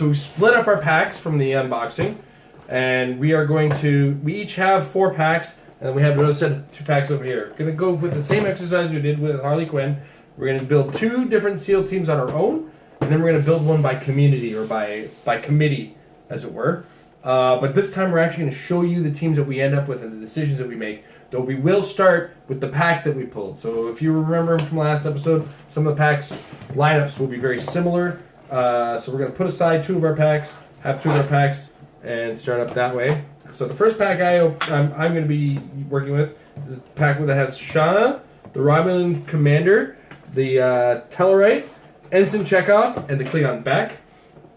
So we split up our packs from the unboxing, and we each have 4 packs, and then we have another set of 2 packs over here. Gonna go with the same exercise we did with Harley Quinn. We're gonna build 2 different SEAL teams on our own, and then we're gonna build one by community or by committee, as it were. But this time we're actually gonna show you the teams that we end up with and the decisions that we make. Though we will start with the packs that we pulled. So if you remember from last episode, some of the packs lineups will be very similar. So we're going to put aside 2 of our packs, have 2 of our packs, and start up that way. So the first pack I'm going to be working with is a pack that has Shauna, the Romulan Commander, the Tellarite, Ensign Chekhov, and the Klingon Beck.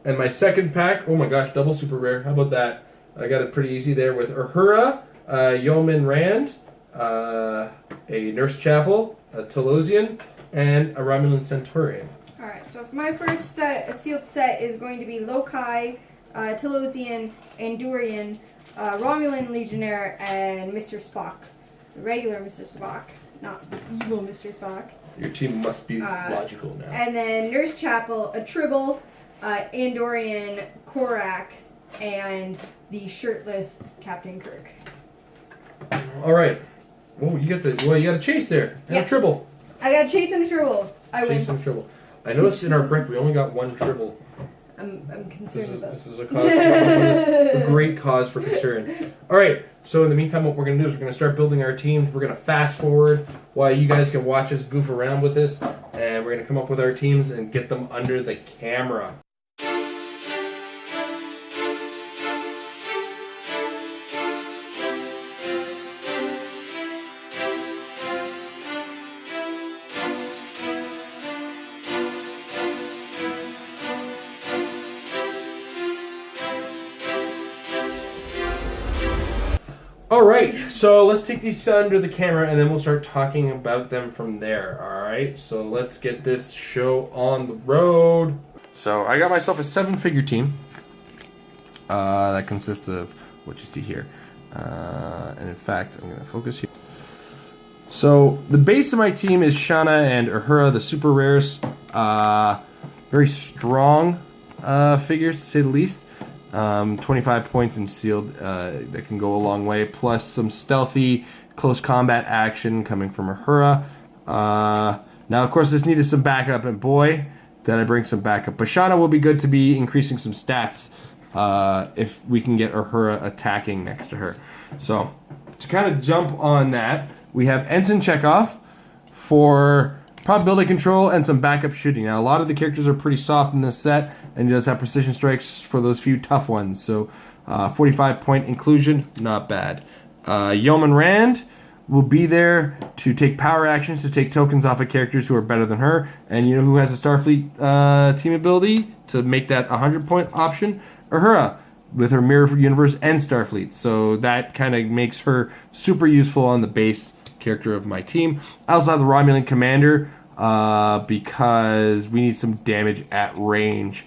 And my second pack, oh my gosh, double super rare. How about that? I got it pretty easy there with Uhura, Yeoman Rand, a Nurse Chapel, a Telosian, and a Romulan Centurion. Alright, so for my first sealed set is going to be Lokai, Telosian, Andorian, Romulan Legionnaire, and Mr. Spock. The regular Mr. Spock, not the evil Mr. Spock. Your team must be logical now. And then Nurse Chapel, a Tribble, Andorian, Korak, and the shirtless Captain Kirk. Alright. Oh, you got a chase there. And a Tribble. I got Chase and a Tribble. Chase and a Tribble. I noticed in our brick we only got 1 Tribble. I'm concerned about this is a great cause for concern. Alright, so in the meantime what we're going to do is we're going to start building our teams. We're going to fast forward while you guys can watch us goof around with this. And we're going to come up with our teams and get them under the camera. Alright, so let's take these under the camera and then we'll start talking about them from there. Alright, so let's get this show on the road. So I got myself a 7-figure team that consists of what you see here. And in fact, I'm going to focus here. So the base of my team is Shauna and Uhura, the super rares. Very strong figures, to say the least. 25 points in sealed that can go a long way, plus some stealthy close combat action coming from Uhura. Now, of course, this needed some backup, and boy, did I bring some backup. But Shauna will be good to be increasing some stats if we can get Uhura attacking next to her. So, to kind of jump on that, we have Ensign Chekhov for probability control and some backup shooting. Now, a lot of the characters are pretty soft in this set, and he does have precision strikes for those few tough ones. So, 45-point inclusion, not bad. Yeoman Rand will be there to take power actions, to take tokens off of characters who are better than her. And you know who has a Starfleet team ability to make that 100-point option? Uhura, with her Mirror Universe and Starfleet. So that kind of makes her super useful on the base character of my team. I also have the Romulan Commander because we need some damage at range.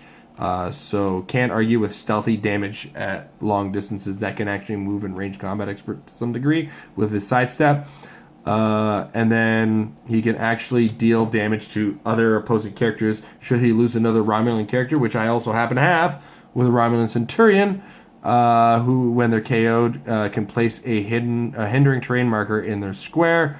So can't argue with stealthy damage at long distances. That can actually move in range combat expert to some degree with his sidestep. And then he can actually deal damage to other opposing characters should he lose another Romulan character, which I also happen to have with a Romulan Centurion, who, when they're KO'd, can place a hindering terrain marker in their square.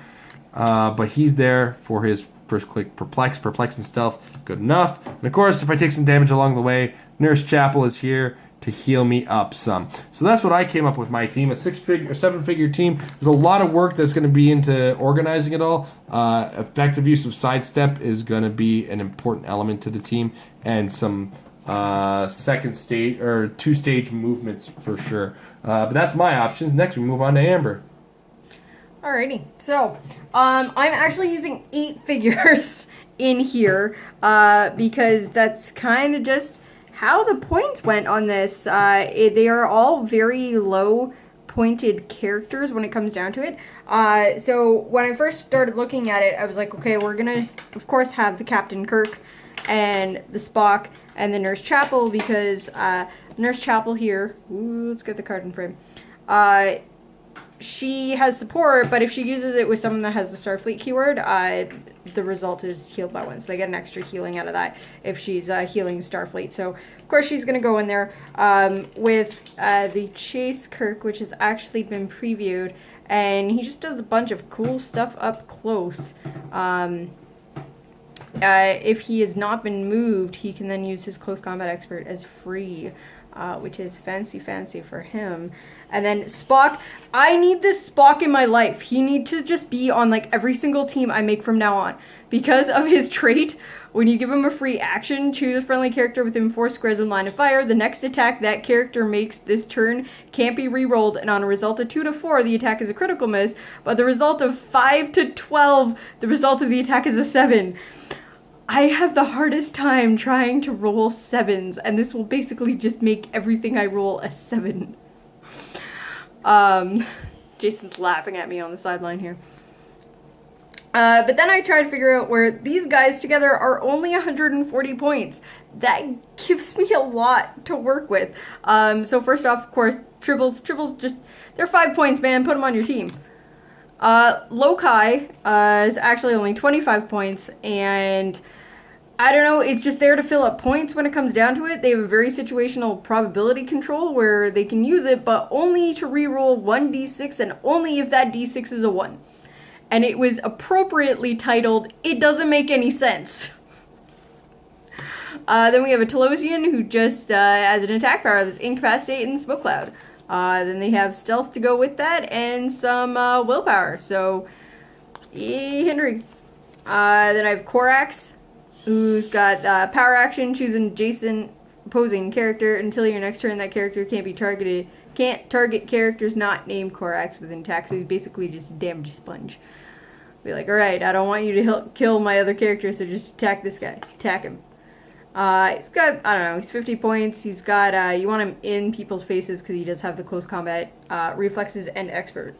But he's there for his first click, Perplex and Stealth, good enough. And of course, if I take some damage along the way, Nurse Chapel is here to heal me up some. So that's what I came up with my team, a 7-figure team. There's a lot of work that's going to be into organizing it all. Effective use of sidestep is going to be an important element to the team, and some second stage or 2-stage movements for sure. But that's my options. Next, we move on to Amber. Alrighty, so I'm actually using 8 figures in here because that's kind of just how the points went on this. They are all very low pointed characters when it comes down to it. So when I first started looking at it, I was like, okay, we're gonna of course have the Captain Kirk and the Spock and the Nurse Chapel, because Nurse Chapel here, ooh, let's get the card in frame, she has support, but if she uses it with someone that has the Starfleet keyword, the result is healed by 1. So they get an extra healing out of that if she's healing Starfleet. So, of course, she's going to go in there with the Chase Kirk, which has actually been previewed. And he just does a bunch of cool stuff up close. If he has not been moved, he can then use his Close Combat Expert as free. Which is fancy for him. And then Spock, I need this Spock in my life. He needs to just be on like every single team I make from now on. Because of his trait, when you give him a free action, choose a friendly character within 4 squares in line of fire. The next attack that character makes this turn can't be re-rolled, and on a result of 2 to 4, the attack is a critical miss. But the result of 5 to 12, the result of the attack is a 7. I have the hardest time trying to roll 7s, and this will basically just make everything I roll a 7. Jason's laughing at me on the sideline here. But then I tried to figure out where these guys together are only 140 points. That gives me a lot to work with. So first off, of course, Tribbles just, they're 5 points, man, put them on your team. Lokai is actually only 25 points, and I don't know, it's just there to fill up points when it comes down to it. They have a very situational probability control where they can use it, but only to reroll 1d6 and only if that d6 is a 1. And it was appropriately titled, It Doesn't Make Any Sense. Then we have a Telosian who just, as an attack power, this Incapacitate and Smoke Cloud. Then they have Stealth to go with that and some Willpower, so hindering. Then I have Korax, who's got power action, choosing Jason opposing character until your next turn. That character can't target characters not named Korax within attack, so he's basically just a damage sponge. Be like, alright, I don't want you to kill my other character, so just attack this guy. Attack him. He's got, I don't know, he's 50 points. He's got, you want him in people's faces because he does have the close combat reflexes and expert.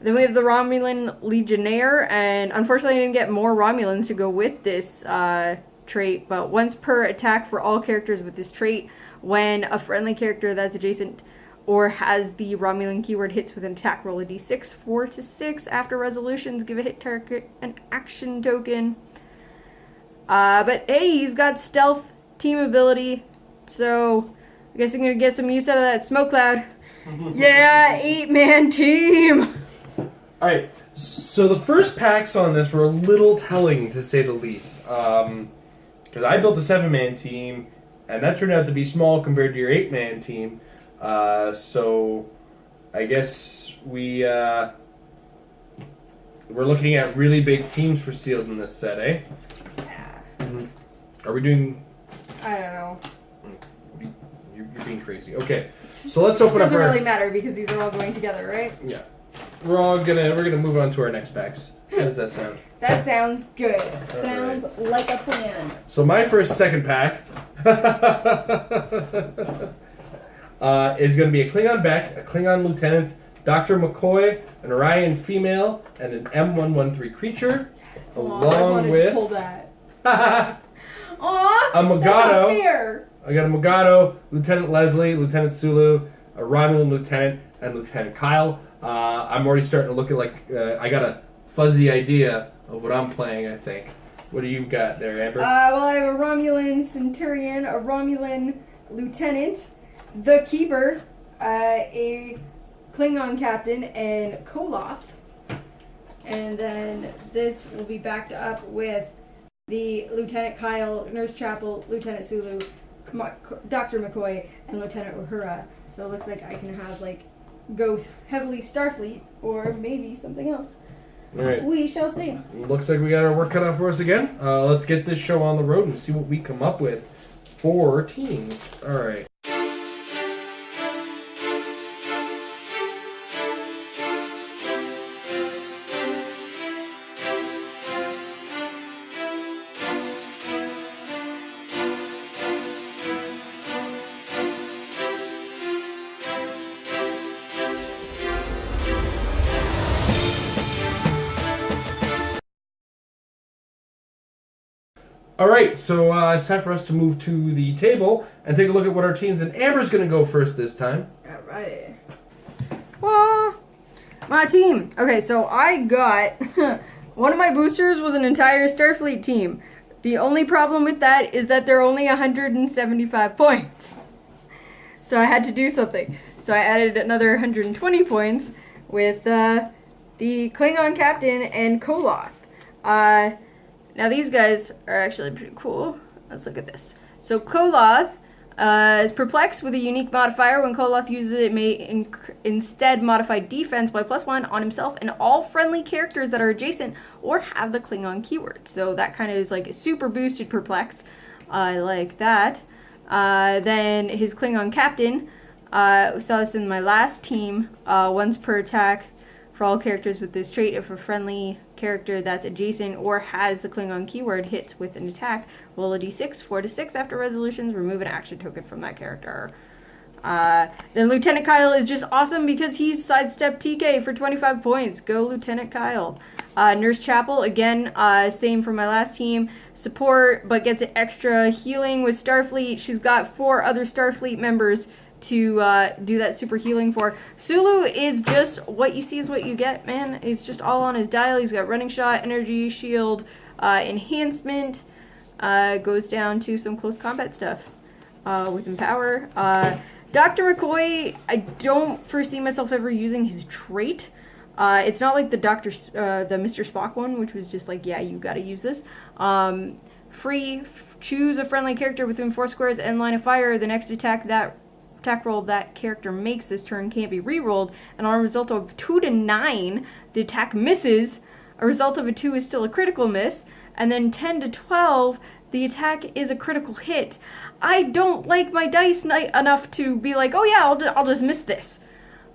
Then we have the Romulan Legionnaire, and unfortunately I didn't get more Romulans to go with this trait, but once per attack for all characters with this trait, when a friendly character that's adjacent or has the Romulan keyword hits with an attack, roll a d6, 4 to 6. After resolutions, give a hit target an action token. But hey, he's got stealth, team ability, so I guess I'm gonna get some use out of that smoke cloud. Yeah, 8-man team! Alright, so the first packs on this were a little telling, to say the least. Because I built a 7-man team, and that turned out to be small compared to your 8-man team. So I guess we're looking at really big teams for sealed in this set, eh? Are we doing... I don't know. You're being crazy. Okay, so let's open up our... It doesn't really matter because these are all going together, right? Yeah. We're gonna move on to our next packs. How does that sound? That sounds good. All Sounds right. like a plan. So my second pack is going to be a Klingon Beck, a Klingon Lieutenant, Dr. McCoy, an Orion female, and an M113 creature, along with pull that. a Aw, Mogado. I got a Mogado, Lieutenant Leslie, Lieutenant Sulu, a Romulan Lieutenant, and Lieutenant Kyle. I'm already starting to look at I got a fuzzy idea of what I'm playing, I think. What do you got there, Amber? Well, I have a Romulan Centurion, a Romulan Lieutenant, the Keeper, a Klingon Captain, and Koloth. And then this will be backed up with the Lieutenant Kyle, Nurse Chapel, Lieutenant Sulu, Dr. McCoy, and Lieutenant Uhura. So it looks like I can have, go heavily Starfleet, or maybe something else. All right. We shall see. Looks like we got our work cut out for us again. Let's get this show on the road and see what we come up with for teams. All right. Alright, so it's time for us to move to the table and take a look at what our teams, and Amber's going to go first this time. Alright. Well, My team. Okay, so I got one of my boosters was an entire Starfleet team. The only problem with that is that they're only 175 points. So I had to do something. So I added another 120 points with the Klingon captain and Koloth. Now these guys are actually pretty cool. Let's look at this. So Koloth is perplexed with a unique modifier. When Koloth uses it, it may instead modify defense by +1 on himself and all friendly characters that are adjacent or have the Klingon keyword. So that kind of is like a super boosted perplex. I like that. Then his Klingon captain, we saw this in my last team, once per attack for all characters with this trait. If a friendly character that's adjacent or has the Klingon keyword hits with an attack, roll a d6, 4 to 6 after resolutions, remove an action token from that character. Then Lieutenant Kyle is just awesome because he's sidestep TK for 25 points. Go Lieutenant Kyle. Nurse Chapel, again, same from my last team. Support, but gets an extra healing with Starfleet. She's got 4 other Starfleet members to do that super healing for. Sulu is just what you see is what you get, man. He's just all on his dial. He's got running shot, energy, shield, enhancement. Goes down to some close combat stuff with Empower. Dr. McCoy, I don't foresee myself ever using his trait. It's not like the Mr. Spock one, which was just like, yeah, you gotta use this. Choose a friendly character within 4 squares and line of fire. The next attack roll that character makes this turn can't be re-rolled, and on a result of 2 to 9, the attack misses. A result of a 2 is still a critical miss, and then 10 to 12, the attack is a critical hit. I don't like my dice enough to be like, oh yeah, I'll just miss this.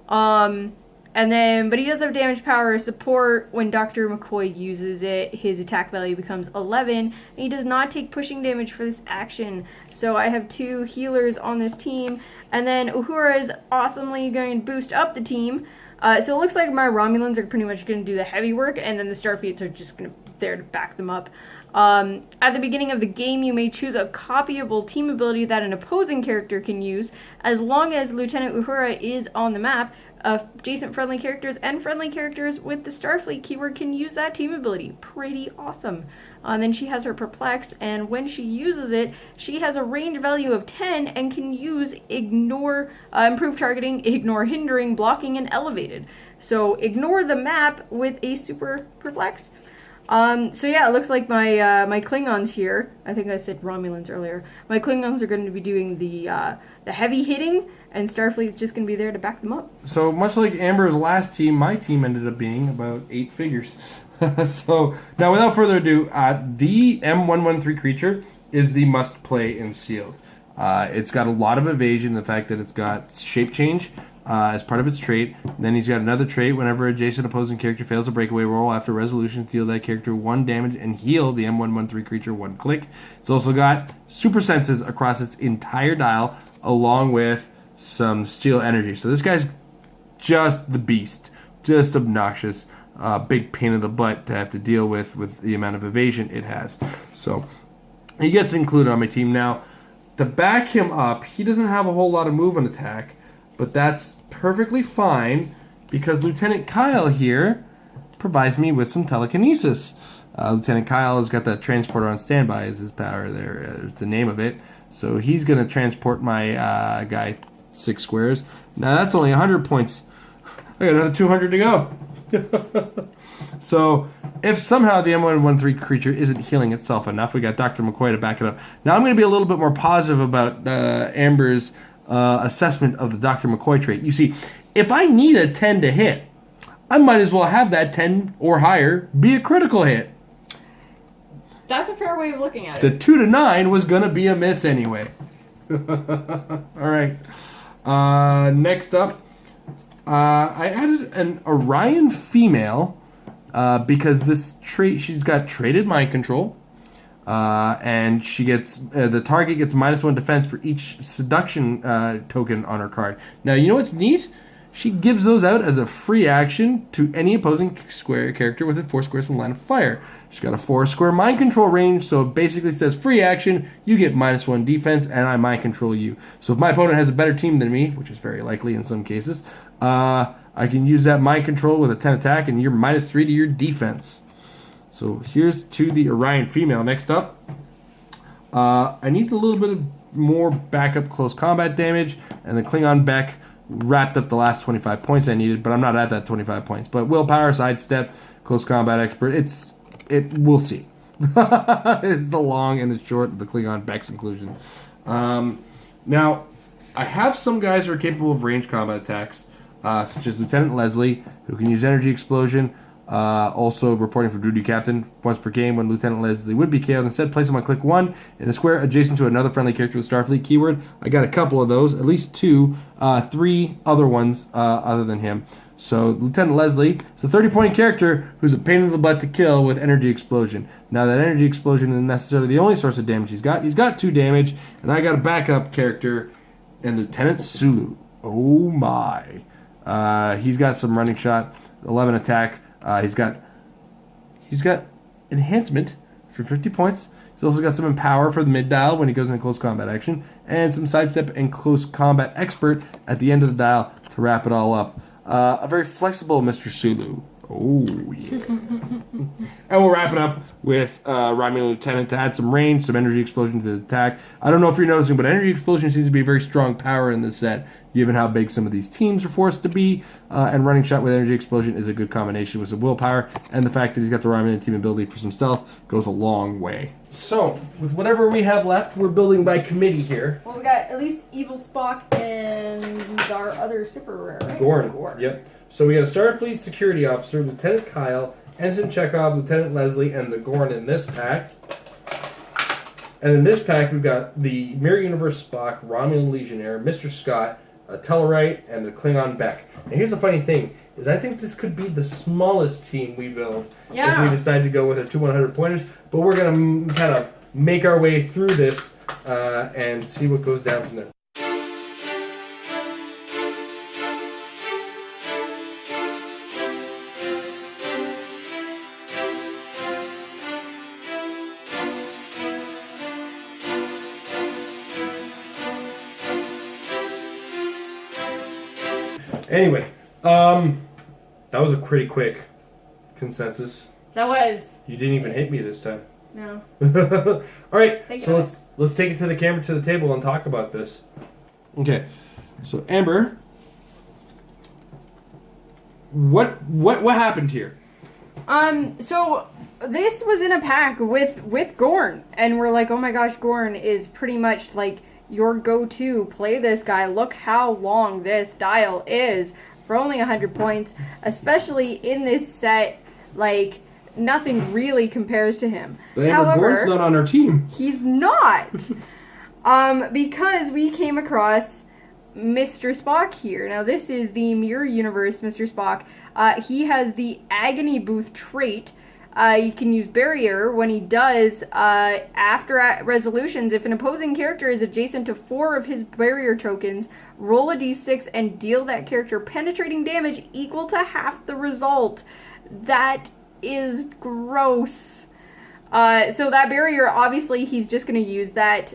But he does have damage power support. When Dr. McCoy uses it, his attack value becomes 11, and he does not take pushing damage for this action. So I have 2 healers on this team, and then Uhura is awesomely going to boost up the team. So it looks like my Romulans are pretty much going to do the heavy work, and then the Starfleets are just there to back them up. At the beginning of the game, you may choose a copyable team ability that an opposing character can use. As long as Lieutenant Uhura is on the map, adjacent friendly characters and friendly characters with the Starfleet keyword can use that team ability. Pretty awesome. Then she has her Perplex, and when she uses it, she has a range value of 10 and can use Ignore, Improve Targeting, Ignore Hindering, Blocking, and Elevated. So ignore the map with a super Perplex. So yeah, it looks like my Klingons here, I think I said Romulans earlier, my Klingons are going to be doing the heavy hitting, and Starfleet's just going to be there to back them up. So much like Amber's last team, my team ended up being about 8 figures. So now without further ado, the M113 creature is the must play in Sealed. It's got a lot of evasion, the fact that it's got shape change as part of its trait. Then he's got another trait: whenever adjacent opposing character fails a breakaway roll after resolution, deal that character 1 damage and heal the M113 creature 1 click. It's also got super senses across its entire dial, along with some steel energy. So this guy's just the beast, just obnoxious, big pain in the butt to have to deal with the amount of evasion it has. So he gets included on my team. Now, to back him up, he doesn't have a whole lot of move and attack, but that's perfectly fine because Lieutenant Kyle here provides me with some telekinesis. Lieutenant Kyle has got that transporter on standby as his power there. It's the name of it. So he's going to transport my guy 6 squares. Now that's only 100 points. I got another 200 to go. So if somehow the M113 creature isn't healing itself enough, we got Dr. McCoy to back it up. Now I'm going to be a little bit more positive about Amber's assessment of the Dr. McCoy trait. You see, if I need a 10 to hit, I might as well have that 10 or higher be a critical hit. That's a fair way of looking at it. The 2 to 9 was going to be a miss anyway. All right. Next up, I added an Orion female because this trait, she's got traded mind control. And she gets the target gets -1 defense for each seduction token on her card. Now, you know what's neat? She gives those out as a free action to any opposing square character within 4 squares in line of fire. She's got a 4-square mind control range, so it basically says free action, you get -1 defense, and I mind control you. So if my opponent has a better team than me, which is very likely in some cases, I can use that mind control with a 10 attack, and you're -3 to your defense. So here's to the Orion female. Next up, I need a little bit of more backup close combat damage, and the Klingon Beck wrapped up the last 25 points I needed, but I'm not at that 25 points. But willpower, sidestep, close combat expert, we'll see. It's the long and the short of the Klingon Beck's inclusion. Now, I have some guys who are capable of range combat attacks, such as Lieutenant Leslie, who can use energy explosion. Also reporting for duty captain once per game when Lieutenant Leslie would be KO'd. Instead, place him on click 1 in a square adjacent to another friendly character with Starfleet keyword. I got a couple of those, at least 2, 3 other ones other than him. So Lieutenant Leslie is a 30-point character who's a pain in the butt to kill with energy explosion. Now that energy explosion isn't necessarily the only source of damage he's got. He's got 2 damage, and I got a backup character in Lieutenant Sulu. Oh my. He's got some running shot, 11 attack. He's got enhancement for 50 points. He's also got some empower for the mid dial when he goes into close combat action, and some sidestep and close combat expert at the end of the dial to wrap it all up. A very flexible Mr. Sulu. Oh yeah. And we'll wrap it up with Romulan Lieutenant to add some range, some energy explosion to the attack. I don't know if you're noticing, but energy explosion seems to be a very strong power in this set, given how big some of these teams are forced to be. And running shot with energy explosion is a good combination with some willpower, and the fact that he's got the Romulan team ability for some stealth goes a long way. So, with whatever we have left, we're building by committee here. Well, we got at least Evil Spock and our other super rare, right? Gorn. Yep. So we got a Starfleet security officer, Lieutenant Kyle, Ensign Chekhov, Lieutenant Leslie, and the Gorn in this pack. And in this pack, we've got the Mirror Universe Spock, Romulan Legionnaire, Mr. Scott, a Tellarite, and the Klingon Beck. And here's the funny thing, is I think this could be the smallest team we build if we decide to go with our 2 100-pointers. But we're going to kind of make our way through this and see what goes down from there. Anyway, that was a pretty quick consensus. That was. You didn't even hit me this time. No. All right, so let's take it to the camera, to the table, and talk about this. Okay, so Amber, what happened here? So this was in a pack with Gorn, and we're like, oh my gosh, Gorn is pretty much like your go-to. Play this guy. Look how long this dial is for only 100 points, especially in this set. Like, nothing really compares to him. But Amber, Gorn's not on our team. He's not. Because we came across Mr. Spock here. Now, this is the Mirror Universe Mr. Spock. He has the Agony Booth trait. You can use Barrier when he does, after resolutions, if an opposing character is adjacent to 4 of his Barrier tokens, roll a d6 and deal that character penetrating damage equal to half the result. That is gross. So that Barrier, obviously, he's just going to use that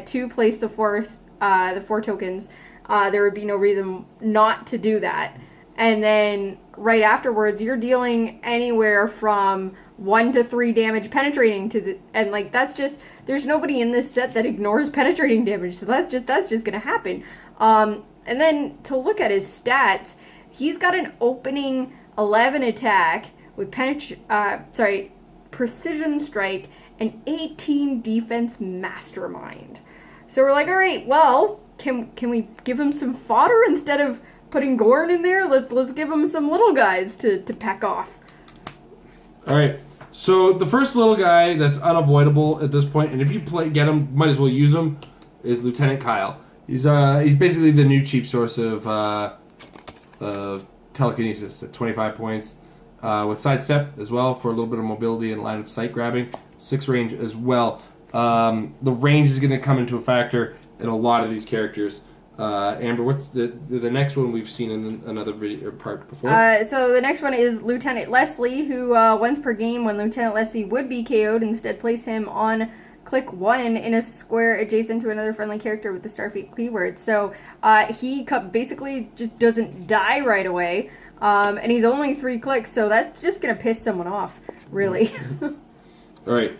to place the 4 tokens. There would be no reason not to do that. And then right afterwards, you're dealing anywhere from 1 to 3 damage penetrating and like that's just, there's nobody in this set that ignores penetrating damage, so that's just gonna happen. And then to look at his stats, he's got an opening 11 attack with precision strike and 18 defense mastermind. So we're like, all right, well, can we give him some fodder instead of putting Gorn in there? Let's give him some little guys to pack off. All right. So the first little guy that's unavoidable at this point, and if you get him, might as well use him, is Lieutenant Kyle. He's basically the new cheap source of telekinesis at 25 points, with sidestep as well for a little bit of mobility and line of sight grabbing. 6 range as well. The range is going to come into a factor in a lot of these characters. Amber, what's the next one we've seen in another video or part before? So the next one is Lieutenant Leslie, who once per game, when Lieutenant Leslie would be KO'd, instead place him on click 1 in a square adjacent to another friendly character with the Starfleet keyword. So he basically just doesn't die right away. And he's only 3 clicks, so that's just gonna piss someone off, really. All right.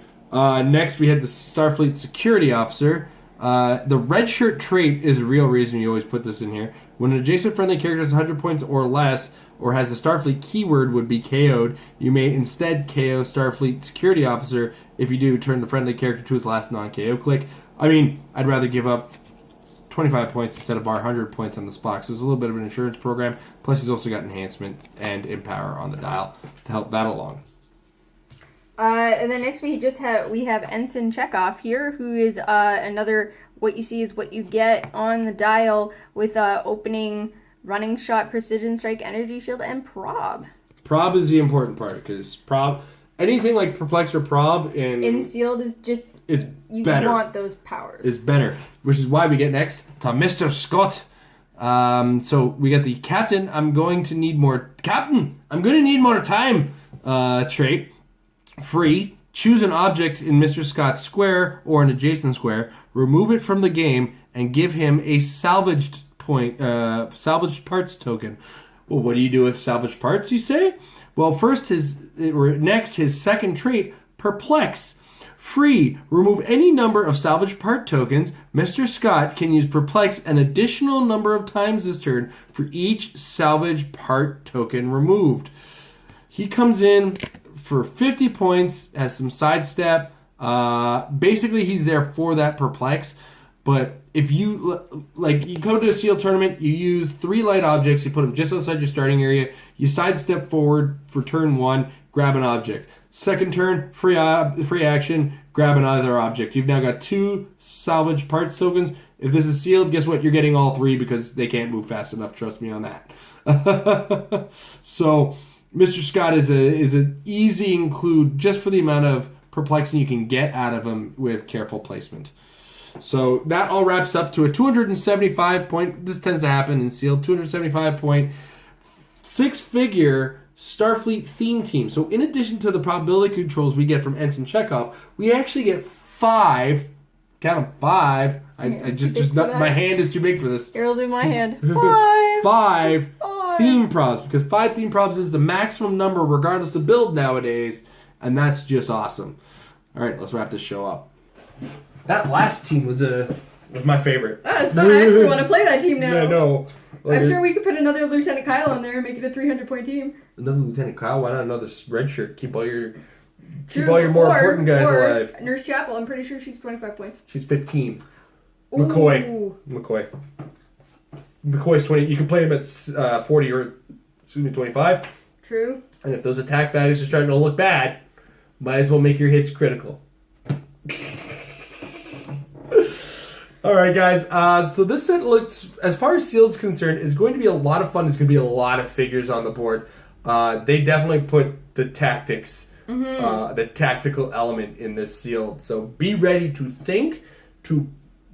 Next, we had the Starfleet Security Officer. The red shirt trait is a real reason you always put this in here. When an adjacent friendly character has 100 points or less, or has a Starfleet keyword would be KO'd, you may instead KO Starfleet Security Officer. If you do, turn the friendly character to his last non-KO click. I mean, I'd rather give up 25 points instead of our 100 points on the spot. So it's a little bit of an insurance program. Plus, he's also got enhancement and empower on the dial to help that along. And then next we have Ensign Chekhov here, who is another what you see is what you get on the dial with opening, running shot, precision strike, energy shield, and prob. Prob is the important part because prob, anything like perplex or prob in sealed is just you better. Want those powers. Is better, which is why we get next to Mr. Scott. So we got the Captain. I'm going to need more time. Trait. Free. Choose an object in Mr. Scott's square or an adjacent square. Remove it from the game and give him a salvaged parts token. Well, what do you do with salvaged parts, you say? Well, next, his second trait, Perplex. Free. Remove any number of salvaged part tokens. Mr. Scott can use Perplex an additional number of times this turn for each salvaged part token removed. He comes in for 50 points, has some sidestep. Basically, he's there for that Perplex. But if you go to a sealed tournament, you use 3 light objects, you put them just outside your starting area, you sidestep forward for turn 1, grab an object. Second turn, free action, grab another object. You've now got 2 salvage parts tokens. If this is sealed, guess what? You're getting all 3 because they can't move fast enough. Trust me on that. So Mr. Scott is an easy include just for the amount of perplexing you can get out of him with careful placement. So that all wraps up to a 275 point. This tends to happen in sealed. 275 point 6-figure Starfleet theme team. So in addition to the probability controls we get from Ensign Chekhov, we actually get 5. Count them 5. My hand is too big for this. Here, I'll do my hand. 5. 5 theme probs, because 5 theme probs is the maximum number regardless of build nowadays, and that's just awesome. All right, let's wrap this show up. That last team was my favorite. That's fun. I actually want to play that team now. Yeah, I know. I'm sure we could put another Lieutenant Kyle in there and make it a 300-point team. Another Lieutenant Kyle? Why not another red shirt? Keep all your more important guys alive. Nurse Chapel, I'm pretty sure she's 25 points. She's 15. Ooh. McCoy's 20. You can play him at 40 or 25. True. And if those attack values are starting to look bad, might as well make your hits critical. All right, guys. So this set looks, as far as sealed is concerned, is going to be a lot of fun. There's going to be a lot of figures on the board. They definitely put the tactics, the tactical element in this sealed. So be ready to think, to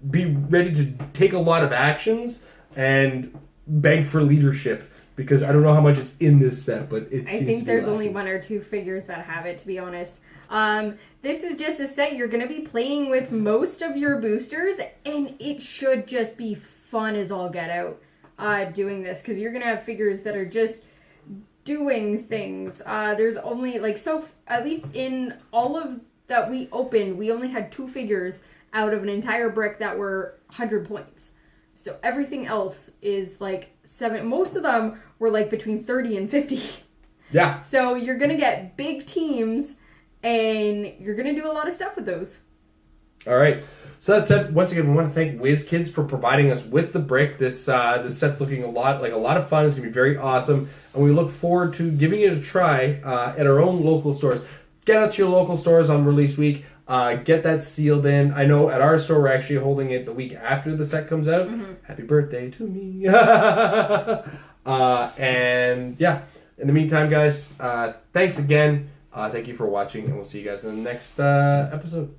be ready to take a lot of actions, and beg for leadership. Because I don't know how much is in this set, but it seems I think to be there's lacking. only 1 or 2 figures that have it, to be honest. This is just a set you're going to be playing with most of your boosters, and it should just be fun as all get out doing this, because you're going to have figures that are just doing things. There's only, at least in all of that we opened, we only had 2 figures out of an entire brick that were 100 points. So everything else is 7. Most of them were between 30 and 50. Yeah. So you're going to get big teams, and you're going to do a lot of stuff with those. All right. So that said, once again, we want to thank Wizkids for providing us with the brick. This set's looking a lot of fun. It's going to be very awesome. And we look forward to giving it a try at our own local stores. Get out to your local stores on release week. Get that sealed in. I know at our store we're actually holding it the week after the set comes out. Mm-hmm. Happy birthday to me. And yeah, in the meantime, guys, thanks again. Thank you for watching, and we'll see you guys in the next episode.